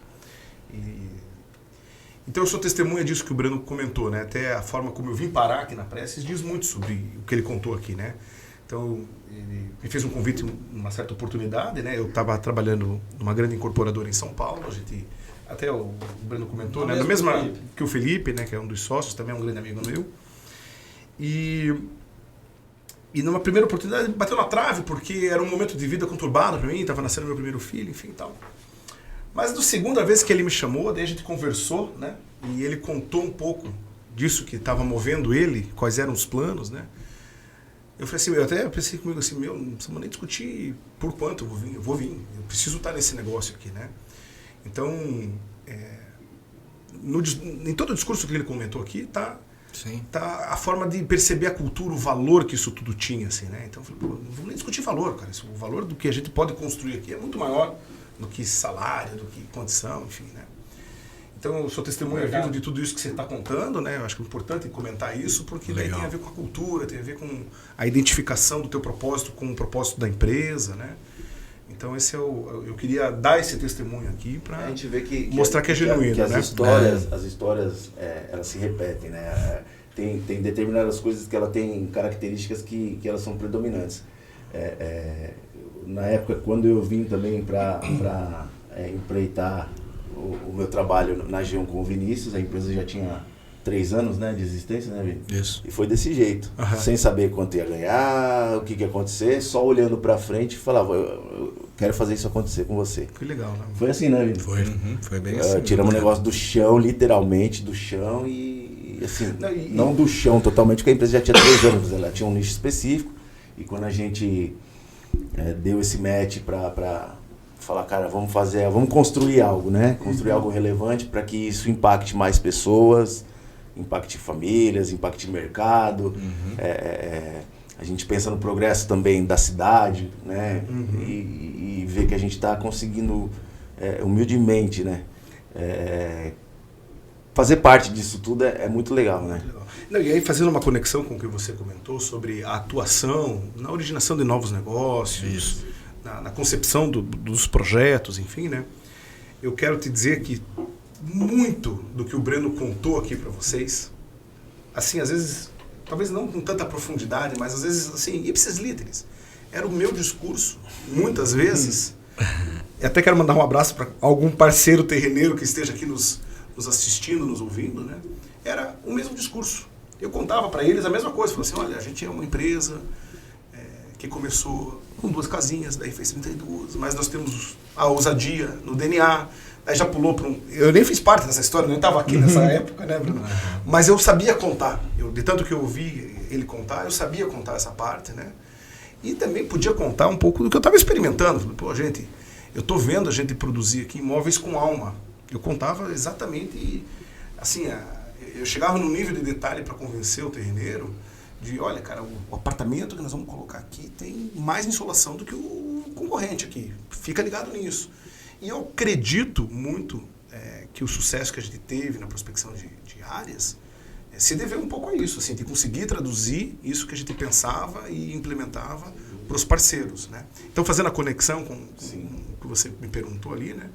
Então eu sou testemunha disso que o Breno comentou, né? Até a forma como eu vim parar aqui na Prestes diz muito sobre o que ele contou aqui, né? Então ele me fez um convite numa certa oportunidade, né? Eu estava trabalhando numa grande incorporadora em São Paulo, a gente até o Breno comentou, né? Da mesma que o Felipe, né? Que é um dos sócios, também é um grande amigo meu. E numa primeira oportunidade bateu na trave, porque era um momento de vida conturbado para mim, estava nascendo meu primeiro filho, enfim e tal. Mas na segunda vez que ele me chamou, daí a gente conversou, né? E ele contou um pouco disso que estava movendo ele, quais eram os planos, né? Eu falei assim, eu até pensei comigo assim, não precisamos nem discutir por quanto eu vou vir, eu preciso estar nesse negócio aqui, né? Então, em todo o discurso que ele comentou aqui, tá a forma de perceber a cultura, o valor que isso tudo tinha, assim, né? Então, eu falei, não vamos nem discutir valor, cara. O valor do que a gente pode construir aqui é muito maior do que salário, do que condição, enfim, né? Então, eu sou testemunha vivo de tudo isso que você está contando, né? Eu acho que é importante comentar isso, porque daí tem a ver com a cultura, tem a ver com a identificação do teu propósito com o propósito da empresa, né? Então, eu queria dar esse testemunho aqui para mostrar que é genuíno, né? As histórias elas se repetem, né? Tem determinadas coisas que ela tem características que elas são predominantes. Na época, quando eu vim também para empreitar o meu trabalho na G1 com o Vinícius, a empresa já tinha 3 anos, né, de existência, né, Vini? Isso. E foi desse jeito, sem saber quanto ia ganhar, o que ia acontecer, só olhando pra frente e falava, eu quero fazer isso acontecer com você. Que legal, né? Foi assim, né, Vini? Foi bem assim. Tiramos o negócio do chão, literalmente do chão e assim, não do chão totalmente, porque a empresa já tinha 3 anos, ela tinha um nicho específico e quando a gente deu esse match pra falar, cara, vamos construir algo, né? Construir algo relevante para que isso impacte mais pessoas, impacte famílias, impacte mercado. A gente pensa no progresso também da cidade, né? E ver que a gente está conseguindo, humildemente, né? Fazer parte disso tudo é muito legal, né? Não, e aí, fazendo uma conexão com o que você comentou sobre a atuação na originação de novos negócios, na concepção dos projetos, enfim, né? Eu quero te dizer que muito do que o Breno contou aqui para vocês, assim, às vezes, talvez não com tanta profundidade, mas às vezes, assim, ipsis literis, era o meu discurso, muitas vezes. E até quero mandar um abraço para algum parceiro terreneiro que esteja aqui nos assistindo, nos ouvindo, né? Era o mesmo discurso. Eu contava para eles a mesma coisa, falava assim, olha, a gente é uma empresa que começou com 2 casinhas, daí fez 32, mas nós temos a ousadia no DNA, aí já pulou para um... Eu nem fiz parte dessa história, nem estava aqui nessa época, né, Bruno? Mas eu sabia contar, de tanto que eu ouvi ele contar, eu sabia contar essa parte, né? E também podia contar um pouco do que eu estava experimentando. Falei, pô, gente, eu estou vendo a gente produzir aqui imóveis com alma. Eu contava exatamente, assim, eu chegava num nível de detalhe para convencer o terreneiro de, olha, cara, o apartamento que nós vamos colocar aqui tem mais insolação do que o concorrente aqui. Fica ligado nisso. E eu acredito muito que o sucesso que a gente teve na prospecção de áreas se deveu um pouco a isso, assim, de conseguir traduzir isso que a gente pensava e implementava para os parceiros, né? Então, fazendo a conexão com o que você me perguntou ali, né?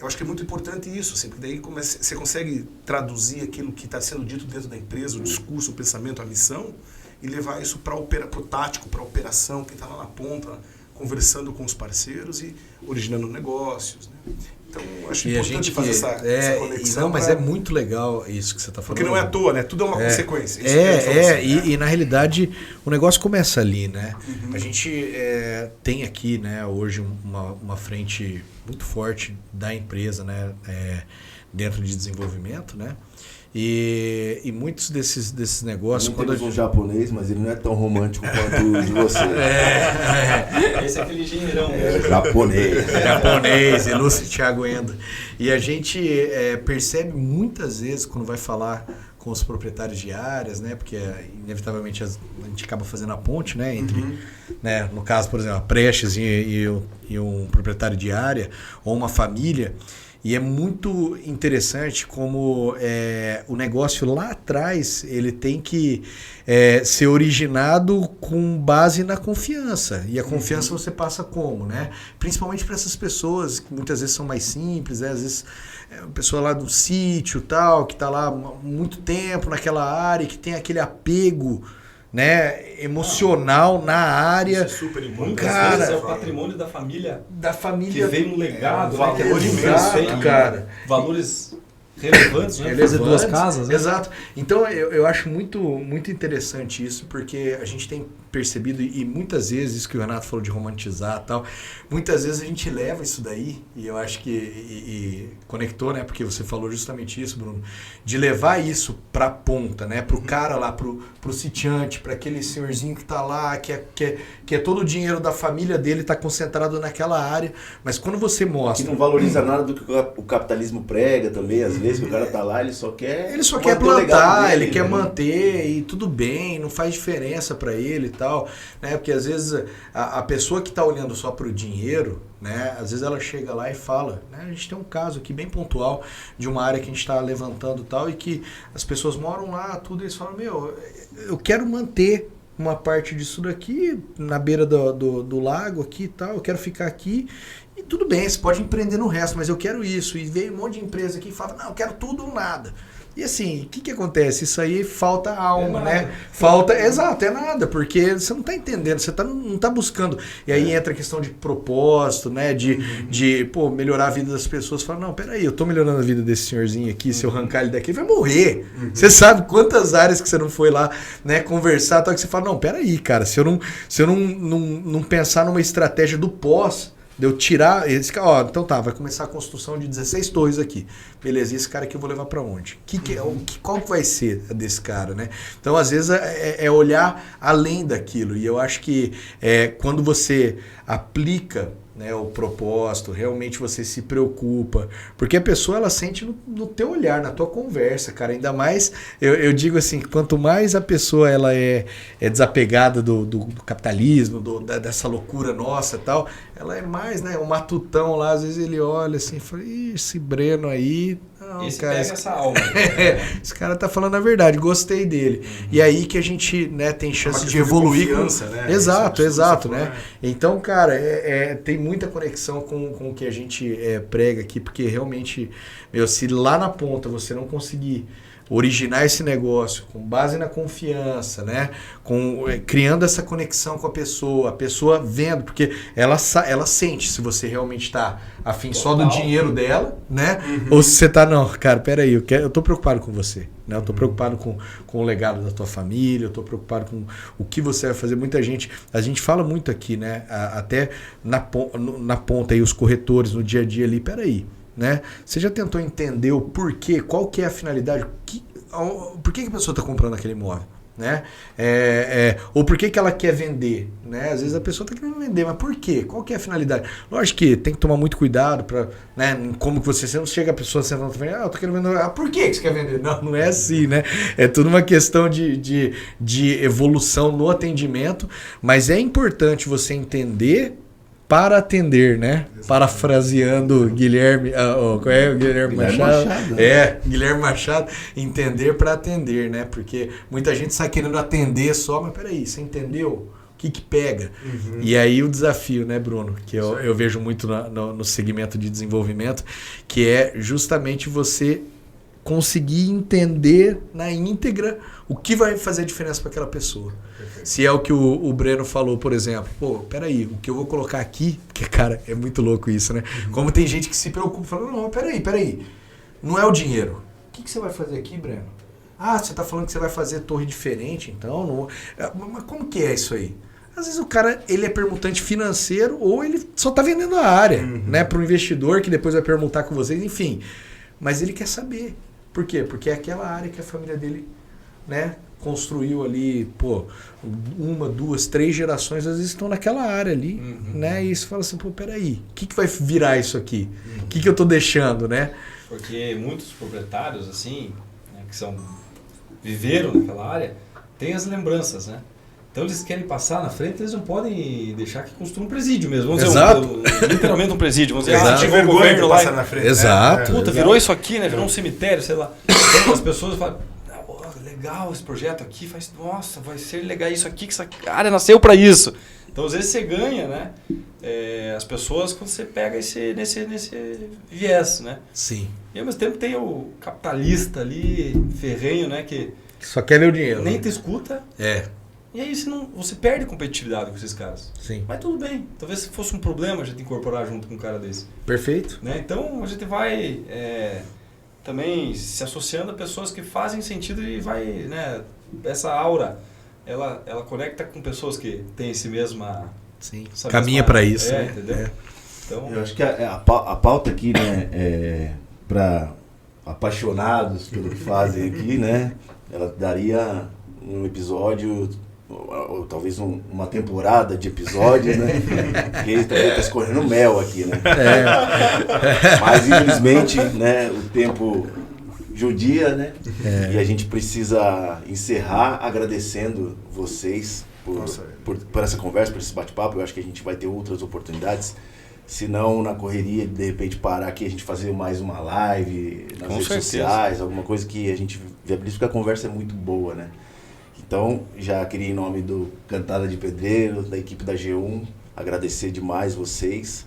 Eu acho que é muito importante isso, assim, porque daí você consegue traduzir aquilo que está sendo dito dentro da empresa, o discurso, o pensamento, a missão, e levar isso para o tático, para a operação, quem está lá na ponta, conversando com os parceiros e originando negócios, né? Então, acho importante fazer essa conexão. Não, mas é muito legal isso que você está falando. Porque não é à toa, né? Tudo é uma consequência. E na realidade o negócio começa ali, né? A gente tem aqui, né, hoje uma frente muito forte da empresa, né, dentro de desenvolvimento, né? E muitos desses negócios... Temos um japonês, mas ele não é tão romântico quanto o de você. Esse é aquele engenheirão. Japonês, ilustre Thiago Enda. E a gente percebe muitas vezes, quando vai falar com os proprietários de áreas, né? Porque inevitavelmente a gente acaba fazendo a ponte, né? Entre, né, no caso, por exemplo, a Prestes e um proprietário de área, ou uma família. E é muito interessante como o negócio lá atrás ele tem que ser originado com base na confiança. E a confiança você passa como, né? Principalmente para essas pessoas que muitas vezes são mais simples, né? Às vezes é uma pessoa lá do sítio tal, que está lá há muito tempo naquela área, que tem aquele apego, né, emocional na área. Isso é super importante. Cara, Às vezes é o patrimônio da família que veio um legado, né, que é valores imenso, cara. Valores relevantes, né? Fazer duas casas, né? Exato. Então eu acho muito, muito interessante isso, porque a gente tem percebido, e muitas vezes, isso que o Renato falou de romantizar e tal, muitas vezes a gente leva isso daí, e eu acho que e conectou, né? Porque você falou justamente isso, Bruno, de levar isso pra ponta, né? Pro cara lá, pro sitiante, pra aquele senhorzinho que tá lá, que é todo o dinheiro da família dele tá concentrado naquela área, mas quando você mostra... Que não valoriza nada do que o capitalismo prega também, às vezes, que o cara tá lá, ele só quer plantar, dele, ele quer né? manter, e tudo bem, não faz diferença pra ele e tal, né? Porque às vezes a pessoa que tá olhando só pro dinheiro, né? Às vezes ela chega lá e fala, né? A gente tem um caso aqui bem pontual de uma área que a gente está levantando e tal, e que as pessoas moram lá, tudo, e eles falam, eu quero manter uma parte disso daqui na beira do lago aqui e tal, eu quero ficar aqui. E tudo bem, você pode empreender no resto, mas eu quero isso. E veio um monte de empresa aqui e fala, não, eu quero tudo ou nada. E assim, o que acontece? Isso aí falta alma, né? Exato, é nada, porque você não está entendendo, você não está buscando. E aí entra a questão de propósito, né? De melhorar a vida das pessoas. Fala, não, peraí, eu estou melhorando a vida desse senhorzinho aqui, se eu arrancar ele daqui, ele vai morrer. Você sabe quantas áreas que você não foi lá, né, conversar, tal, que você fala, não, peraí, cara, se eu não pensar numa estratégia do pós, de eu tirar esse cara, então tá, vai começar a construção de 16 torres aqui. Beleza, e esse cara aqui eu vou levar para onde? Qual que vai ser a desse cara, né? Então, às vezes, é olhar além daquilo. E eu acho que quando você aplica, né, o propósito, realmente você se preocupa, porque a pessoa ela sente no teu olhar, na tua conversa, cara, ainda mais, eu digo assim, quanto mais a pessoa ela é desapegada do capitalismo, dessa loucura nossa e tal, ela é mais, né, um matutão lá, às vezes ele olha assim e fala, esse Breno aí, não, esse cara, pega essa alma. esse cara tá falando a verdade, gostei dele. E aí que a gente, né, tem chance de evoluir. Né? Exato, né? Então, cara, tem muita conexão com o que a gente prega aqui, porque realmente, se lá na ponta você não conseguir originar esse negócio com base na confiança, né? Criando essa conexão com a pessoa vendo, porque ela sente se você realmente está afim só do dinheiro dela, né? Ou se você está, não, cara, peraí, eu tô preocupado com você, né? Eu tô preocupado com o legado da tua família, eu tô preocupado com o que você vai fazer. Muita gente, a gente fala muito aqui, né? Até na ponta aí, os corretores no dia a dia ali, peraí, né? Você já tentou entender o porquê, qual que é a finalidade, por que a pessoa está comprando aquele imóvel, né? Ou por que ela quer vender, né? Às vezes a pessoa está querendo vender, mas por quê? Qual que é a finalidade? Lógico que tem que tomar muito cuidado para, né? Como que você não chega a pessoa sentando e fala, eu tô querendo vender, por que você quer vender? Não é assim, né? É tudo uma questão de evolução no atendimento, mas é importante você entender para atender, né? Parafraseando Guilherme, qual é o Guilherme Machado? Guilherme Machado, entender para atender, né? Porque muita gente sai querendo atender só, mas peraí, você entendeu? O que pega? E aí o desafio, né, Bruno? Que eu vejo muito no segmento de desenvolvimento, que é justamente você conseguir entender na íntegra o que vai fazer a diferença para aquela pessoa. Perfeito. Se é o que o Breno falou, por exemplo, peraí, o que eu vou colocar aqui, porque, cara, é muito louco isso, né? Como tem gente que se preocupa, falando, não, peraí, não é o dinheiro. O que você vai fazer aqui, Breno? Você tá falando que você vai fazer torre diferente, então, não... Mas como que é isso aí? Às vezes o cara, ele é permutante financeiro ou ele só tá vendendo a área, né, para o investidor que depois vai permutar com vocês, enfim. Mas ele quer saber. Por quê? Porque é aquela área que a família dele, né, construiu ali, 1, 2, 3 gerações, às vezes estão naquela área ali, né? E você fala assim, peraí, o que vai virar isso aqui? O que eu tô deixando, né? Porque muitos proprietários, assim, né, que viveram naquela área, têm as lembranças, né? Então eles querem passar na frente, eles não podem deixar que construa um presídio mesmo. Vamos Exato. dizer, literalmente um presídio. Vamos dizer, Exato. chegou o governo lá passar na frente. Exato. puta, virou isso aqui, né? Virou um cemitério, sei lá. Então, as pessoas falam, legal esse projeto aqui, nossa, vai ser legal isso aqui, que essa área nasceu para isso. Então, às vezes você ganha, né? As pessoas quando você pega nesse viés, né? Sim. E ao mesmo tempo tem o capitalista ali, ferrenho, né? Que Só quer ver o dinheiro. nem te escuta. E aí você perde competitividade com esses caras. Sim. Mas tudo bem. Talvez se fosse um problema a gente incorporar junto com um cara desse. Perfeito. Né? Então a gente vai também se associando a pessoas que fazem sentido e vai, né? Essa aura, ela conecta com pessoas que têm esse mesma... Sim. Caminha para isso. entendeu? Então, Eu acho que a pauta aqui, né, para apaixonados pelo que fazem aqui, né, ela daria um episódio, ou talvez uma temporada de episódios, né, porque também está escorrendo mel aqui, né. Mas infelizmente, né, o tempo judia, né, e a gente precisa encerrar agradecendo vocês por essa conversa, por esse bate-papo. Eu acho que a gente vai ter outras oportunidades. Se não, na correria, de repente parar aqui, a gente fazer mais uma live nas redes sociais, alguma coisa que a gente viabilize, porque a conversa é muito boa, né? Então, já queria, em nome do Cantada de Pedreiro, da equipe da G1, agradecer demais vocês.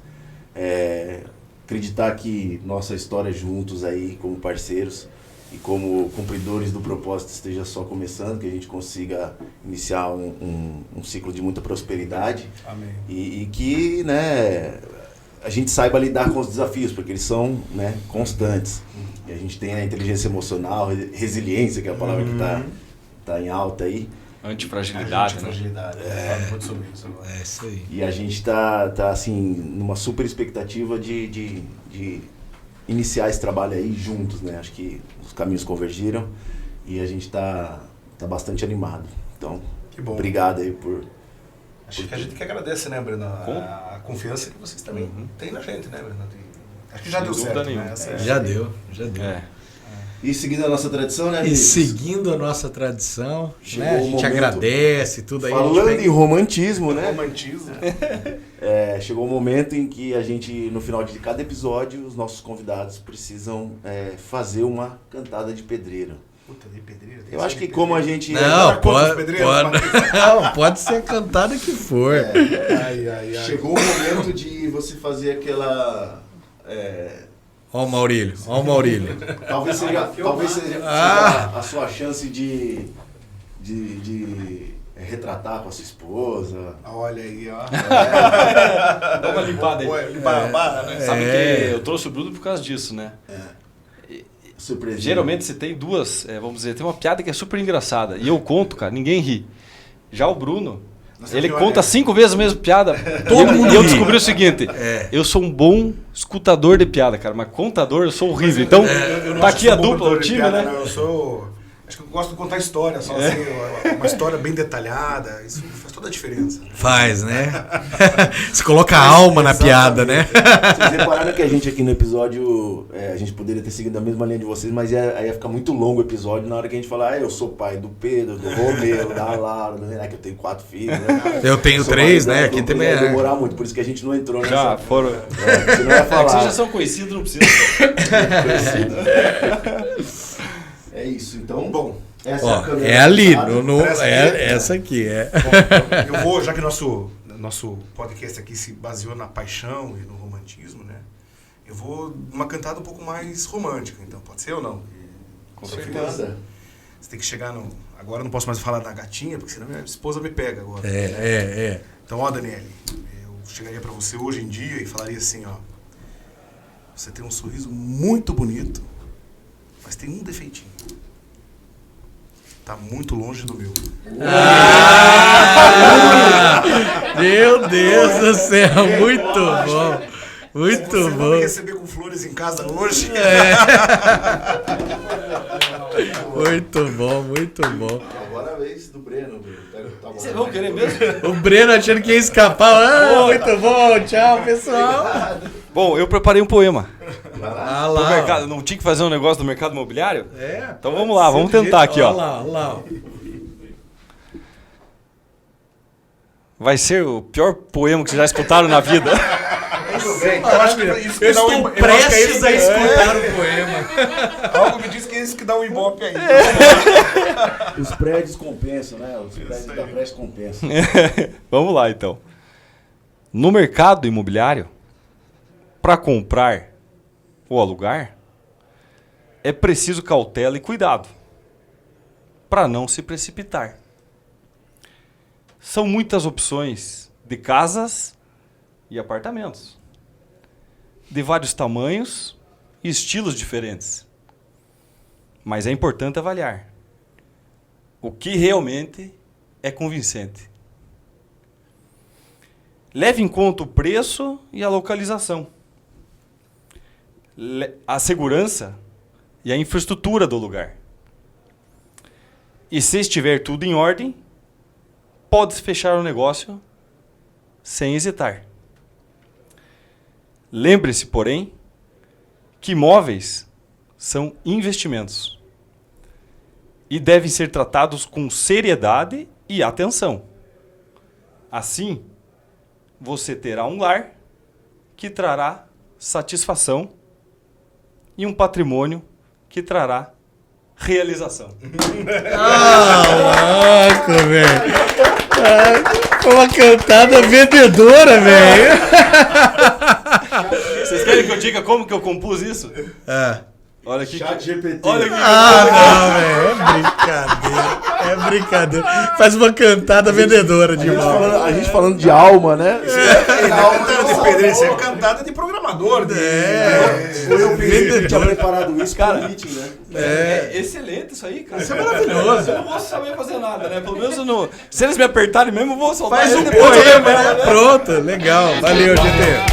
Acreditar que nossa história juntos aí, como parceiros e como cumpridores do propósito, esteja só começando, que a gente consiga iniciar um ciclo de muita prosperidade. Amém. E que, né, a gente saiba lidar com os desafios, porque eles são, né, constantes. E a gente tem a inteligência emocional, resiliência, que é a palavra que tá em alta aí. Antifragilidade, né? Fala muito sobre isso agora. É isso aí. E a gente tá assim, numa super expectativa de iniciar esse trabalho aí juntos, né? Acho que os caminhos convergiram e a gente tá bastante animado. Então, Que bom. obrigado aí por... Acho que a gente que agradece, né, Breno? A confiança que vocês também têm na gente, né, Breno? Acho que já deu certo, né? Já deu. E seguindo a nossa tradição, né? E amigos? seguindo a nossa tradição, Chegou né? A o gente momento. agradece tudo aí. Falando em romantismo, né? Romantismo. Chegou o momento em que a gente, no final de cada episódio, os nossos convidados precisam fazer uma cantada de pedreiro. Puta, de pedreiro. Eu acho que como a gente... Não, Quantos pode, pedreiros, não, pode ser cantada que for. Ai. Chegou o momento de você fazer aquela... Ó o Maurílio. talvez seja a sua chance de retratar com a sua esposa. Olha aí, ó. Dá uma limpada aí. Limpar a barra, né? Sabe que eu trouxe o Bruno por causa disso, né? Surpresa. Geralmente você tem duas, vamos dizer, tem uma piada que é super engraçada. E eu conto, cara, ninguém ri. Já o Bruno, ele conta 5 vezes a mesma piada. E eu descobri o seguinte: eu sou um bom escutador de piada, cara, mas contador eu sou horrível. Então, Eu não tá acho aqui que a sou bom dupla, o contador de time, piada, né? não. Acho que eu gosto de contar história, só assim, uma história bem detalhada. Isso faz toda a diferença. Faz, né? Você coloca a alma na piada, né? Vocês repararam que a gente aqui no episódio, a gente poderia ter seguido a mesma linha de vocês, mas aí ia ficar muito longo o episódio na hora que a gente falar, eu sou pai do Pedro, do Romeu, da Lara, do Renato, que eu tenho 4 filhos, né? Eu tenho Sou 3, marido né? da Aqui dupla, também ia é. demorar muito, por isso que a gente não entrou nessa... Já foram. Você não ia falar. Vocês já são conhecidos, não precisa. É isso, então... Bom, Essa Ó, a câmera é ali, fechada. essa aqui, eu vou, já que nosso podcast aqui se baseou na paixão e no romantismo, né? Eu vou uma cantada um pouco mais romântica, então. Pode ser ou não? Com Você certeza. Você tem que chegar no... Agora eu não posso mais falar da gatinha, porque senão minha esposa me pega agora. Então, ó, Daniele, eu chegaria pra você hoje em dia e falaria assim, ó. Você tem um sorriso muito bonito, mas tem um defeitinho. Tá muito longe do meu. Meu Deus do céu, muito bom. Muito Você vai me bom. receber com flores em casa hoje? Muito bom, muito bom. Agora é a vez do Breno. Tá bom. Vocês vão querer mesmo? O Breno achando que ia escapar. Ah, muito bom, tchau, pessoal. Bom, eu preparei um poema. Ah Pro lá. mercado, não tinha que fazer um negócio do mercado imobiliário? É, Então vamos lá, vamos tentar aqui, ó. Olha lá, olha lá. vai ser o pior poema que vocês já escutaram na vida. Eu acho que isso que dá Estou prestes a escutar o poema. Algo me diz que é isso que dá um ibope aí. Os prédios compensam, né? Os prédios da Prestes compensam. Vamos lá, então. No mercado imobiliário, para comprar ou alugar, é preciso cautela e cuidado para não se precipitar. São muitas opções de casas e apartamentos, de vários tamanhos e estilos diferentes. Mas é importante avaliar o que realmente é convincente. Leve em conta o preço e a localização, a segurança e a infraestrutura do lugar. E se estiver tudo em ordem, pode fechar o negócio sem hesitar. Lembre-se, porém, que imóveis são investimentos e devem ser tratados com seriedade e atenção. Assim, você terá um lar que trará satisfação e um patrimônio que trará realização. Louco, velho. Uma cantada vendedora, velho. Vocês querem que eu diga como que eu compus isso? Olha aqui. Chat GPT. Olha aqui. Não, velho. É brincadeira. Faz uma cantada vendedora de mal. A gente falando de alma, né? Isso é cantada de programador. Foi o Pedro que tinha preparado isso, cara. Meeting, né? É excelente isso aí, cara. Isso é maravilhoso. Eu não vou saber fazer nada, né? Pelo menos eu não... Se eles me apertarem mesmo, eu vou soltar. Faz ele um depois. poema, né? Pronto, legal. Valeu, GT.